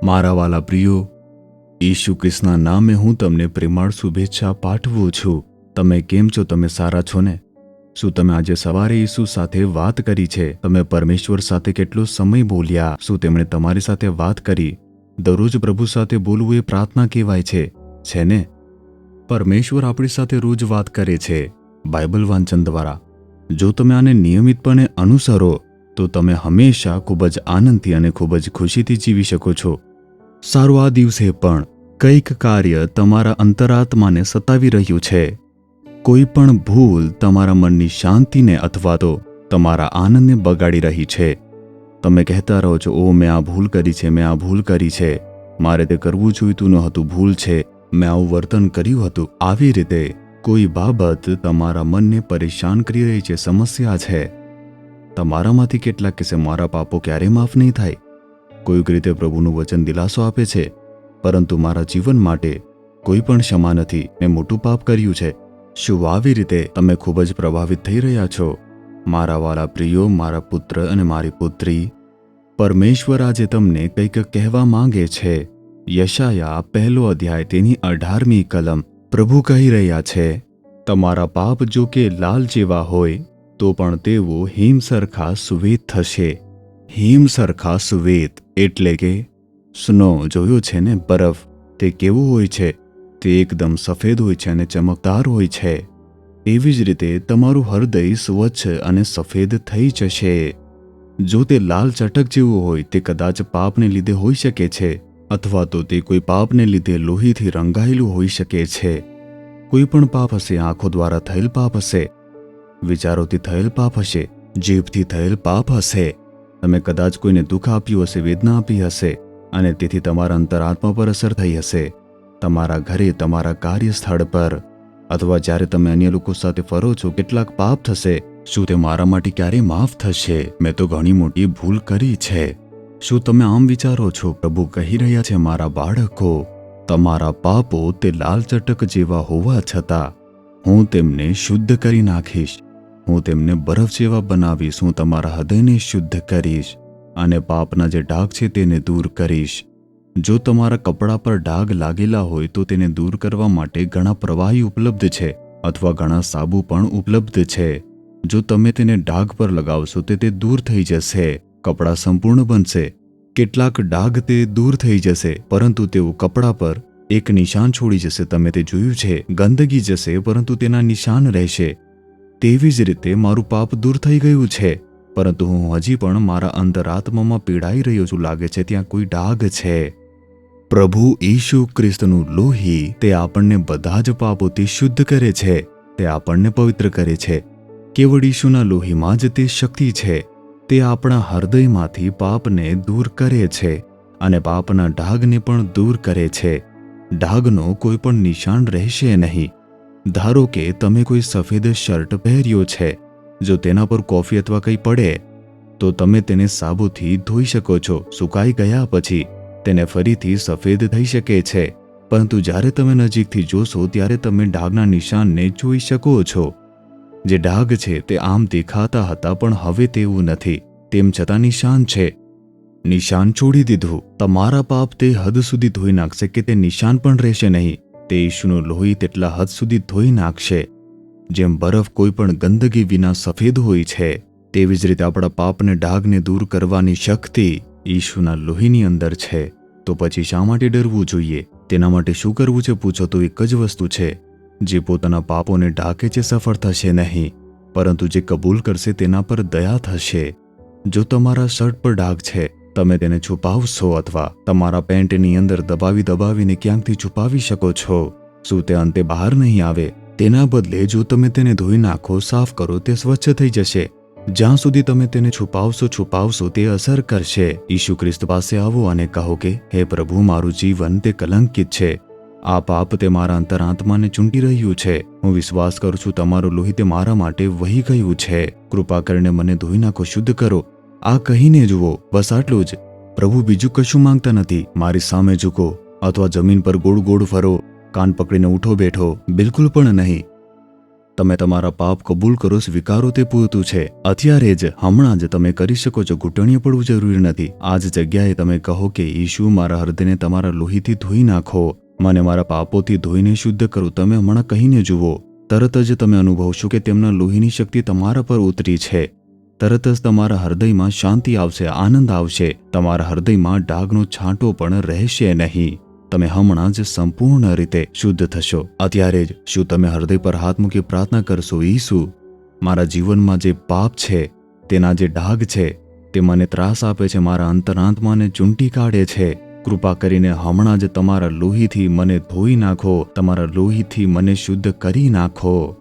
મારા વાલા પ્રિયો, ઈસુ ખ્રિસ્તના નામે હું તમને પ્રેમાળ શુભેચ્છા પાઠવું છું. તમે કેમ છો? તમે સારા છો ને? શું તમે આજે સવારે ઈસુ સાથે વાત કરી છે? તમે પરમેશ્વર સાથે કેટલો સમય બોલ્યા? શું તેમણે તમારી સાથે વાત કરી? દરરોજ પ્રભુ સાથે બોલવું એ પ્રાર્થના કહેવાય છે ને? પરમેશ્વર આપણી સાથે રોજ વાત કરે છે બાઇબલ વાંચન દ્વારા. જો તમે આને નિયમિતપણે અનુસરો તો તમે હંમેશા ખૂબ જ આનંદથી અને ખૂબ જ ખુશીથી જીવી શકો છો. સારું, આ દિવસે પણ કંઈક કાર્ય તમારા અંતરાત્માને સતાવી રહ્યું છે. કોઈ પણ ભૂલ તમારા મનની શાંતિને અથવા તો તમારા આનંદને બગાડી રહી છે. તમે કહેતા રહો છો, ઓ મેં આ ભૂલ કરી છે, મેં આ ભૂલ કરી છે, મારે તે કરવું જોઈતું ન હતું, ભૂલ છે, મેં આવું વર્તન કર્યું હતું. આવી રીતે કોઈ બાબત તમારા મનને પરેશાન કરી રહી છે, સમસ્યા છે. તમારામાંથી કેટલાક કહેશે, મારા પાપો ક્યારે માફ નહીં થાય. કોઈક રીતે પ્રભુનું વચન દિલાસો આપે છે, પરંતુ મારા જીવન માટે કોઈ પણ ક્ષમા નથી, મેં મોટું પાપ કર્યું છે. શું આવી રીતે તમે ખૂબ જ પ્રભાવિત થઈ રહ્યા છો? મારા વાલા પ્રિયો, મારા પુત્ર અને મારી પુત્રી, પરમેશ્વર આજે તમને કંઈક કહેવા માંગે છે. યશાયા 1 અધ્યાય તેની 18મી કલમ. પ્રભુ કહી રહ્યા છે, તમારા પાપ જો કે લાલ જેવા હોય તો પણ તેઓ હિમ સરખા સુવેત થશે. હિમ સરખા સુવેત એટલે કે સ્નો, જોયો છે ને બરફ? તે કેવું હોય છે? તે એકદમ સફેદ હોય છે અને ચમકદાર હોય છે. એવી જ રીતે તમારું હૃદય સ્વચ્છ અને સફેદ થઈ જશે. જો તે લાલ ચટક જેવું હોય, તે કદાચ પાપને લીધે હોઈ શકે છે, અથવા તો તે કોઈ પાપને લીધે લોહીથી રંગાયેલું હોઈ શકે છે. કોઈ પણ પાપ હશે, આંખો દ્વારા થયેલ પાપ હશે, વિચારોથી થયેલ પાપ હશે, જીભથી થયેલ પાપ હશે. તમે કદાચ કોઈને દુઃખ આપ્યું હશે, વેદના આપી હશે, અને તેથી તમારા અંતરાત્મા પર અસર થઈ હશે. તમારા ઘરે, તમારા કાર્યસ્થળ પર, અથવા જ્યારે તમે અન્ય લોકો સાથે ફરો છો, કેટલાક પાપ થશે. શું તે મારા માટે ક્યારે માફ થશે? મેં તો ઘણી મોટી ભૂલ કરી છે. શું તમે આમ વિચારો છો? પ્રભુ કહી રહ્યા છે, મારા બાળકો, તમારા પાપો તે લાલ ચટક જેવા હોવા છતાં હું તેમને શુદ્ધ કરી નાખીશ. હું તેમને બરફ જેવા બનાવીશ. હું તમારા હૃદયને શુદ્ધ કરીશ અને પાપના જે ડાઘ છે તેને દૂર કરીશ. જો તમારા કપડા પર ડાઘ લાગેલા હોય તો તેને દૂર કરવા માટે ઘણા પ્રવાહી ઉપલબ્ધ છે, અથવા ઘણા સાબુ પણ ઉપલબ્ધ છે. જો તમે તેને ડાઘ પર લગાવશો તો તે દૂર થઈ જશે. કપડાં સંપૂર્ણ બનશે. કેટલાક ડાઘ તે દૂર થઈ જશે, પરંતુ તેઓ કપડા પર એક નિશાન છોડી જશે. તમે તે જોયું છે. ગંદકી જશે, પરંતુ તેના નિશાન રહેશે. તેવી જ રીતે મારું પાપ દૂર થઈ ગયું છે, પરંતુ હું હજી પણ મારા અંતરાત્મામાં પીડાઈ રહ્યો છું. લાગે છે ત્યાં કોઈ ડાઘ છે. પ્રભુ ઈસુ ખ્રિસ્તનું લોહી, તે આપણને બધા જ પાપોથી શુદ્ધ કરે છે. તે આપણને પવિત્ર કરે છે. કેવળ ઈસુના લોહીમાં જ તે શક્તિ છે. તે આપણા હૃદયમાંથી પાપને દૂર કરે છે અને પાપના ડાઘને પણ દૂર કરે છે. ડાઘનો કોઈ પણ નિશાન રહેશે નહીં. ધારો કે તમે કોઈ સફેદ શર્ટ પહેર્યો છે. જો તેના પર કોફી અથવા કંઈ પડે તો તમે તેને સાબુથી ધોઈ શકો છો. સુકાઈ ગયા પછી તેને ફરીથી સફેદ થઈ શકે છે, પરંતુ જ્યારે તમે નજીકથી જોશો ત્યારે તમે ડાઘના નિશાનને જોઈ શકો છો. જે ડાઘ છે તે આમ દેખાતા હતા, પણ હવે તેવું નથી. તેમ છતાં નિશાન છે. નિશાન છોડી દીધું. તમારા પાપ તે હદ સુધી ધોઈ નાખશે કે તે નિશાન પણ રહેશે નહીં. તે ઈસુનું લોહી તેટલા હદ સુધી ધોઈ નાખશે. જેમ બરફ કોઈ પણ ગંદકી વિના સફેદ હોય છે, તેવી જ રીતે આપણા પાપને ડાઘને દૂર કરવાની શક્તિ ઈસુના લોહીની અંદર છે. તો પછી શા માટે ડરવું જોઈએ? તેના માટે શું કરવું છે? પૂછો તો એક જ વસ્તુ છે. જે પોતાના પાપોને ઢાંકે છે સફળ થશે નહીં, પરંતુ જે કબૂલ કરશે તેના પર દયા થશે. જો તમારા શર્ટ પર ડાઘ છે, તમે તેને છુપાવશો અથવા તમારા પેન્ટની અંદર દબાવીને ક્યાંકથી છુપાવી શકો છો. શું તે અંતે બહાર નહીં આવે? તેના બદલે જો તમે તેને ધોઈ નાખો, સાફ કરો, તે સ્વચ્છ થઈ જશે. જ્યાં સુધી તમે તેને છુપાવશો તે અસર કરશે. ઈસુ ખ્રિસ્ત પાસે આવો અને કહો કે, હે પ્રભુ, મારું જીવન તે કલંકિત છે. આ પાપ તે મારા અંતરાત્માને ચૂંટી રહ્યું છે. હું વિશ્વાસ કરું છું તમારું લોહી તે મારા માટે વહી ગયું છે. કૃપા કરીને મને ધોઈ નાખો, શુદ્ધ કરો. આ કહીને જુઓ, બસ આટલું જ. પ્રભુ બીજું કશું માંગતા નથી. મારી સામે ઝૂકો અથવા જમીન પર ગોળ ગોળ ફરો, કાન પકડીને ઉઠો બેઠો, બિલકુલ પણ નહીં. તમે તમારા પાપ કબૂલ કરો, સ્વીકારો તે પૂરતું છે. અત્યારે જ, હમણાં જ તમે કરી શકો છો. ઘૂંટણીએ પડવું જરૂરી નથી. આ જ જગ્યાએ તમે કહો કે ઈશુ, મારા હૃદયને તમારા લોહીથી ધોઈ નાખો, મને મારા પાપોથી ધોઈને શુદ્ધ કરો. તમે હમણાં કહીને જુઓ, તરત જ તમે અનુભવશો કે તેમના લોહીની શક્તિ તમારા પર ઉતરી છે. તરત જ તમારા હૃદયમાં શાંતિ આવશે, આનંદ આવશે. તમારા હૃદયમાં ડાઘનો છાંટો પણ રહેશે નહીં. તમે હમણાં જ સંપૂર્ણ રીતે શુદ્ધ થશો. અત્યારે જ શું તમે હૃદય પર હાથ મૂકી પ્રાર્થના કરશો? ઈસુ, મારા જીવનમાં જે પાપ છે, તેના જે ડાઘ છે, તે મને ત્રાસ આપે છે, મારા અંતરાત્માને ચૂંટી કાઢે છે. કૃપા કરીને હમણાં જ તમારા લોહીથી મને ધોઈ નાખો, તમારા લોહીથી મને શુદ્ધ કરી નાખો.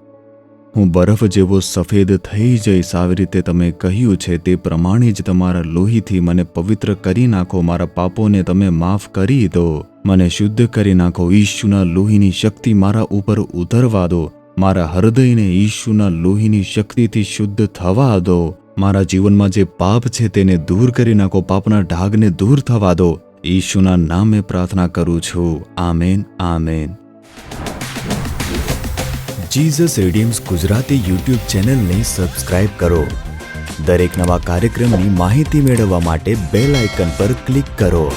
હું બરફ જેવો સફેદ થઈ જઈશ. આવી રીતે તમે કહ્યું છે, તે પ્રમાણે જ તમારા લોહીથી મને પવિત્ર કરી નાખો. મારા પાપોને તમે માફ કરી દો, મને શુદ્ધ કરી નાખો. ઈશુના લોહીની શક્તિ મારા ઉપર ઉતરવા દો. મારા હૃદયને ઈશુના લોહીની શક્તિથી શુદ્ધ થવા દો. મારા જીવનમાં જે પાપ છે તેને દૂર કરી નાખો. પાપના ડાઘને દૂર થવા દો. ઈશુના નામે પ્રાર્થના કરું છું. Amen, amen. Jesus redeems Gujarati YouTube ચેનલને સબસ્ક્રાઇબ કરો. દરેક નવા કાર્યક્રમની માહિતી મેળવવા માટે બેલ આઇકન પર ક્લિક કરો.